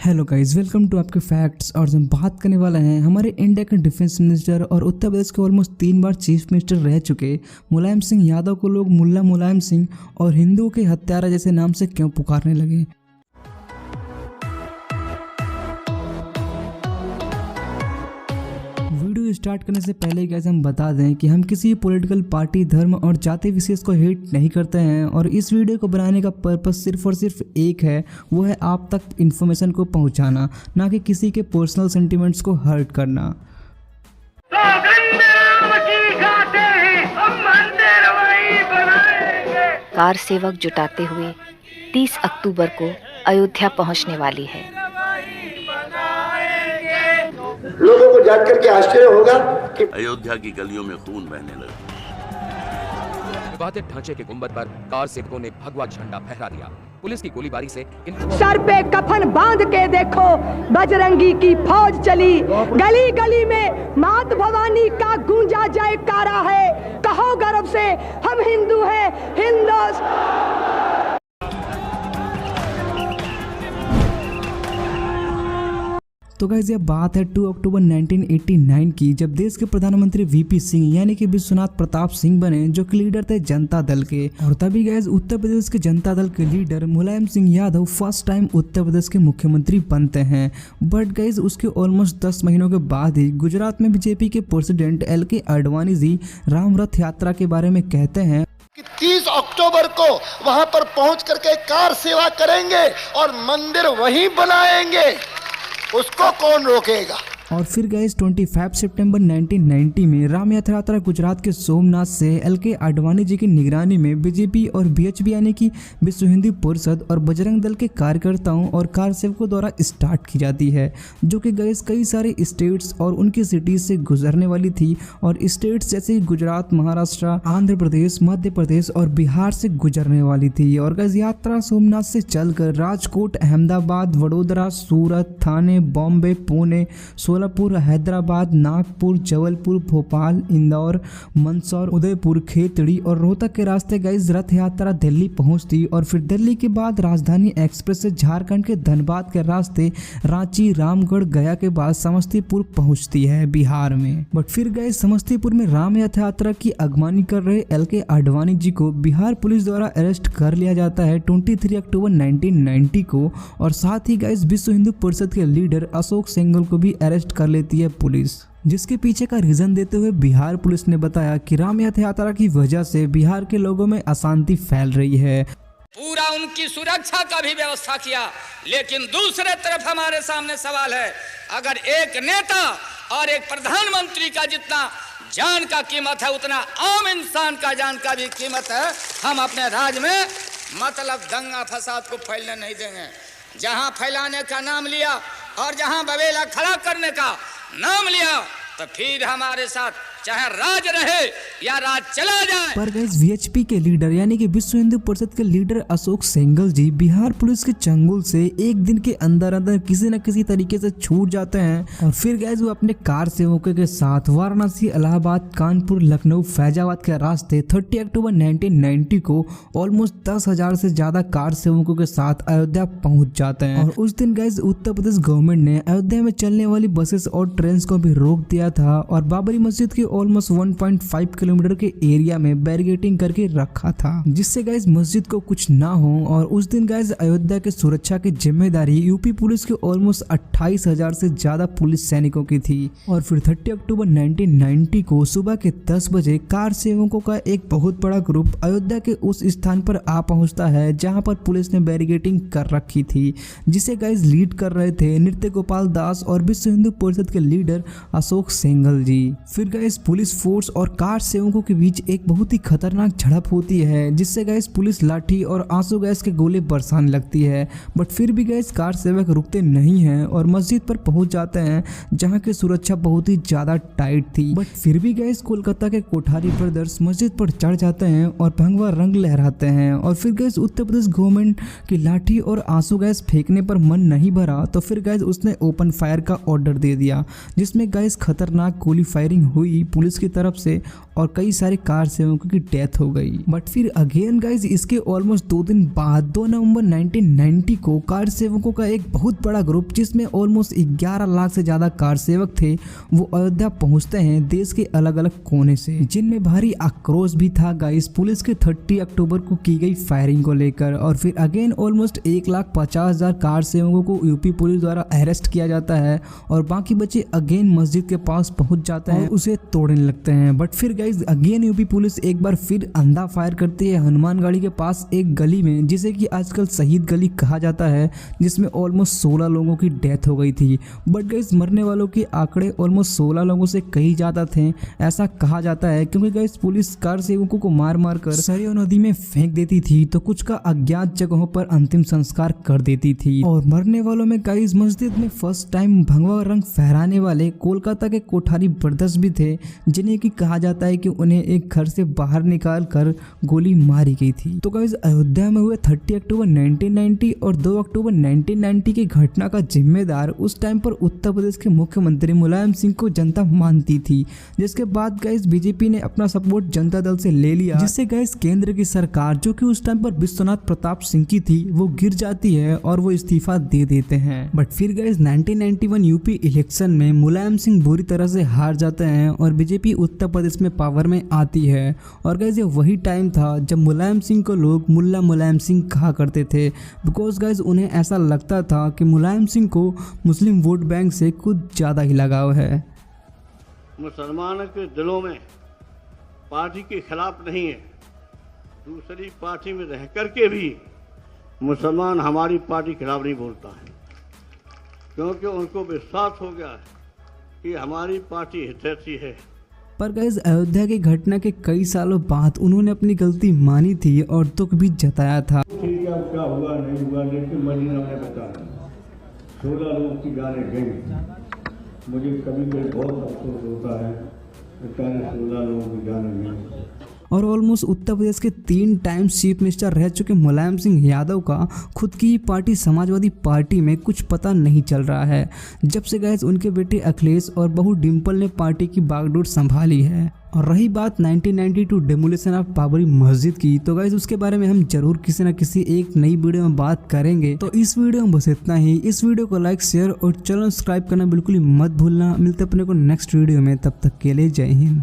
Hello guys, welcome to आपके facts. और हम बात करने वाले हैं हमारे इंडिया के डिफेंस मिनिस्टर और उत्तर प्रदेश के ऑलमोस्ट 3 बार चीफ मिनिस्टर रह चुके मुलायम सिंह यादव को लोग मुल्ला मुलायम सिंह और हिंदुओं के हत्यारा जैसे नाम से क्यों पुकारने लगे। वीडियो स्टार्ट करने से पहले गाइस हम बता दें कि हम किसी पॉलिटिकल पार्टी, धर्म और जाति विशेष को हेट नहीं करते हैं और इस वीडियो को बनाने का पर्पस सिर्फ और सिर्फ एक है, वो है आप तक इन्फॉर्मेशन को पहुंचाना, ना कि किसी के पर्सनल सेंटिमेंट्स को हर्ट करना। कार सेवक जुटाते हुए 30 अक्टूबर को अयोध्या पहुंचने वाली है। लोगों को जान करके आश्चर्य होगा कि अयोध्या की गलियों में खून बहने लगा। विवादित ढांचे के गुंबद पर कार सेवकों ने भगवा झंडा फहरा दिया। पुलिस की गोलीबारी से सर पे कफन बांध के देखो, बजरंगी की फौज चली, गली गली में मात भवानी का गूंजा जयकारा है। कहो गर्व से हम हिंदू हैं, तो गाइस ये बात है 2 अक्टूबर 1989 की, जब देश के प्रधानमंत्री वीपी सिंह यानी कि विश्वनाथ प्रताप सिंह बने, जो कि लीडर थे जनता दल के। और तभी गाइस उत्तर प्रदेश के जनता दल के leader Mulayam Singh Yadav first time Uttar Pradesh के मुख्यमंत्री बनते हैं। बट गाइस उसके ऑलमोस्ट 10 महीनों के बाद ही गुजरात में बीजेपी के प्रेसिडेंट LK आडवाणी जी राम रथ यात्रा के बारे में कहते हैं कि 30 अक्टूबर को वहां पर पहुंच करके कार सेवा करेंगे और मंदिर वहीं बनाएंगे, उसको कौन रोकेगा। और फिर गाइस 25 सितंबर 1990 में राम यात्रा गुजरात के सोमनाथ से LK आडवाणी जी की निगरानी में बीजेपी और BHP यानी कि विश्व हिंदू परिषद और बजरंग दल के कार्यकर्ताओं और कार सेवकों द्वारा स्टार्ट की जाती है, जो कि गाइस कई सारे स्टेट्स और उनकी सिटीज से गुजरने वाली थी। और स्टेट्स जैसे गुजरात, महाराष्ट्र, आंध्र प्रदेश, मध्य प्रदेश और बिहार से गुजरने वाली थी। और गाइस यात्रा सोमनाथ से चलकर राजकोट, अहमदाबाद, वडोदरा, सूरत, थाने, बॉम्बे, पुणे, सोलापुर, हैदराबाद, नागपुर, जबलपुर, भोपाल, इंदौर, मंदसौर, उदयपुर, खेतड़ी और रोहतक के रास्ते गाइस रथ यात्रा दिल्ली पहुंचती। और फिर दिल्ली के बाद राजधानी एक्सप्रेस से झारखंड के धनबाद के रास्ते रांची, रामगढ़, गया के बाद समस्तीपुर पहुंचती है बिहार में। बट फिर गाइस समस्तीपुर में राम यात्रा की अगवानी कर रहे LK आडवाणी जी को बिहार पुलिस द्वारा अरेस्ट कर लिया जाता है 23 अक्टूबर 1990 को। और साथ ही गाइस विश्व हिंदू परिषद के लीडर अशोक सेंगल को भी अरेस्ट कर लेती है पुलिस, जिसके पीछे का रीजन देते हुए बिहार पुलिस ने बताया कि राम यात्रा की वजह से बिहार के लोगों में अशांति फैल रही है। पूरा उनकी सुरक्षा का भी व्यवस्था किया। लेकिन दूसरे तरफ हमारे सामने सवाल है, अगर एक नेता और एक प्रधानमंत्री का जितना जान का कीमत है, उतना आम इंसान का जान का भी कीमत है। हम अपने राज्य में मतलब दंगा फसाद को फैलने नहीं देंगे। जहां फैलाने का नाम लिया और जहां बवेला खड़ा करने का नाम लिया, तो फिर हमारे साथ चाहे राज रहे या राज चला जाए। पर गाइस VHP के लीडर यानी कि विश्व हिंदू परिषद के लीडर अशोक सेंगल जी बिहार पुलिस के चंगुल से एक दिन के अंदर अंदर किसी न किसी तरीके से छूट जाते हैं। और फिर गाइस वो अपने कार सेवकों के साथ वाराणसी, इलाहाबाद, कानपुर, लखनऊ, फैजाबाद के रास्ते 30 अक्टूबर 1990 को ऑलमोस्ट 10,000 से ज्यादा कार सेवकों के साथ अयोध्या पहुंच जाते हैं। और उस दिन गाइस उत्तर प्रदेश गवर्नमेंट ने अयोध्या में चलने वाली बसेस और ट्रेन को भी रोक दिया था और बाबरी मस्जिद के ऑलमोस्ट 1.5 किलोमीटर के एरिया में बैरिकेडिंग करके रखा था, जिससे गाइस मस्जिद को कुछ ना हो। और उस दिन गाइस अयोध्या के सुरक्षा की जिम्मेदारी यूपी पुलिस के ऑलमोस्ट 28,000 से ज्यादा पुलिस सैनिकों की थी। और फिर 30 अक्टूबर 1990 को सुबह के 10 बजे कार सेवकों का एक बहुत बड़ा ग्रुप अयोध्या के उस स्थान पर आ पहुंचता है जहां पर पुलिस ने बैरिकेडिंग कर रखी थी, जिसे गाइस लीड कर रहे थे नृत्य गोपाल दास और विश्व हिंदू परिषद के लीडर अशोक सेंगल जी। फिर गाइस पुलिस फोर्स और कार सेवकों के बीच एक बहुत ही खतरनाक झड़प होती है, जिससे गैस पुलिस लाठी और आंसू गैस के गोले बरसाने लगती है। बट फिर भी गैस कार सेवक रुकते नहीं हैं और मस्जिद पर पहुंच जाते हैं, जहां की सुरक्षा बहुत ही ज्यादा टाइट थी। बट फिर भी गैस कोलकाता के कोठारी ब्रदर्स मस्जिद पर चढ़ जाते हैं और भगवा रंग लहराते हैं। और फिर गैस उत्तर प्रदेश गवर्नमेंट की लाठी और आंसू गैस फेंकने पर मन नहीं भरा, तो फिर गैस उसने ओपन फायर का ऑर्डर दे दिया, जिसमें गैस खतरनाक गोली फायरिंग हुई। पुलिस की तरफ से और कई सारे कार सेवकों की डेथ हो गई। बट फिर अगेन गाइज इसके ऑलमोस्ट 2 दिन बाद 2 नवंबर 1990 को कार सेवकों का एक बहुत बड़ा ग्रुप जिसमें ऑलमोस्ट 11 लाख से ज्यादा कार सेवक थे वो अयोध्या पहुंचते हैं देश के अलग अलग कोने से, जिनमें भारी आक्रोश भी था गाइस पुलिस के 30 अक्टूबर को की गई फायरिंग को लेकर। और फिर अगेन ऑलमोस्ट 1,50,000 कार सेवकों को यूपी पुलिस द्वारा अरेस्ट किया जाता है और बाकी बच्चे अगेन मस्जिद के पास पहुंच जाते हैं, उसे तोड़ने लगते हैं। बट फिर गाइस अगेन यूपी पुलिस एक बार फिर अंधा फायर करती है हनुमानगढ़ी के पास एक गली में, जिसे कि आजकल शहीद गली कहा जाता है, जिसमें ऑलमोस्ट 16 लोगों की डेथ हो गई थी। बट गाइस मरने वालों के आंकड़े ऑलमोस्ट 16 लोगों से कहीं ज्यादा थे, ऐसा कहा जाता है, क्योंकि गाइस पुलिस कार सेवकों को मार मार कर सरयू नदी में फेंक देती थी तो कुछ का अज्ञात जगहों पर अंतिम संस्कार कर देती थी। और मरने वालों में गाइस मस्जिद में फर्स्ट टाइम भगवा रंग फहराने वाले कोलकाता के कोठारी ब्रदर्स भी थे, जिन्हें कि कहा जाता है कि उन्हें एक घर से बाहर निकाल कर गोली मारी गई थी। तो गाइस अयोध्या में हुए 30 अक्टूबर 1990 और 2 अक्टूबर 1990 की घटना का जिम्मेदार उस टाइम पर उत्तर प्रदेश के मुख्यमंत्री मुलायम सिंह को जनता मानती थी, जिसके बाद गाइस बीजेपी ने अपना सपोर्ट जनता दल से ले लिया, जिससे गाइस केंद्र की सरकार जो कि उस टाइम पर विश्वनाथ प्रताप सिंह की थी वो गिर जाती है और वो इस्तीफा दे देते हैं। बट फिर गाइस 1991 यूपी इलेक्शन में मुलायम सिंह बुरी तरह से हार जाते हैं और बीजेपी उत्तर प्रदेश में पावर में आती है। और गाइस ये वही टाइम था जब मुलायम सिंह को लोग मुल्ला मुलायम सिंह कहा करते थे, बिकॉज गाइस उन्हें ऐसा लगता था कि मुलायम सिंह को मुस्लिम वोट बैंक से कुछ ज्यादा ही लगाव है। मुसलमानों के दिलों में पार्टी के खिलाफ नहीं है, दूसरी पार्टी में रह करके भी मुसलमान हमारी पार्टी के खिलाफ नहीं बोलता है, क्योंकि उनको विश्वास हो गया है कि हमारी पार्टी हितैषी है। पर गाइस अयोध्या की घटना के कई सालों बाद उन्होंने अपनी गलती मानी थी और दुख भी जताया था। ठीक है, अब क्या हुआ नहीं हुआ, लेकिन मदीना ने बताया 16 लोगों की जाने गई। मुझे कभी कभी बहुत अफसोस होता है कि 16 लोगों की जाने गई। और ऑलमोस्ट उत्तर प्रदेश के 3 टाइम चीफ मिनिस्टर रह चुके मुलायम सिंह यादव का खुद की पार्टी समाजवादी पार्टी में कुछ पता नहीं चल रहा है, जब से गाइस उनके बेटे अखिलेश और बहू डिम्पल ने पार्टी की बागडोर संभाली है। और रही बात 1992 डेमोलिशन ऑफ बाबरी मस्जिद की, तो गाइस उसके बारे में हम जरूर किसी न किसी एक नई वीडियो में बात करेंगे। तो इस वीडियो में बस इतना ही। इस वीडियो को लाइक शेयर और चैनल सब्सक्राइब करना बिल्कुल ही मत भूलना। मिलते अपने को नेक्स्ट वीडियो में, तब तक के लिए जय हिंद।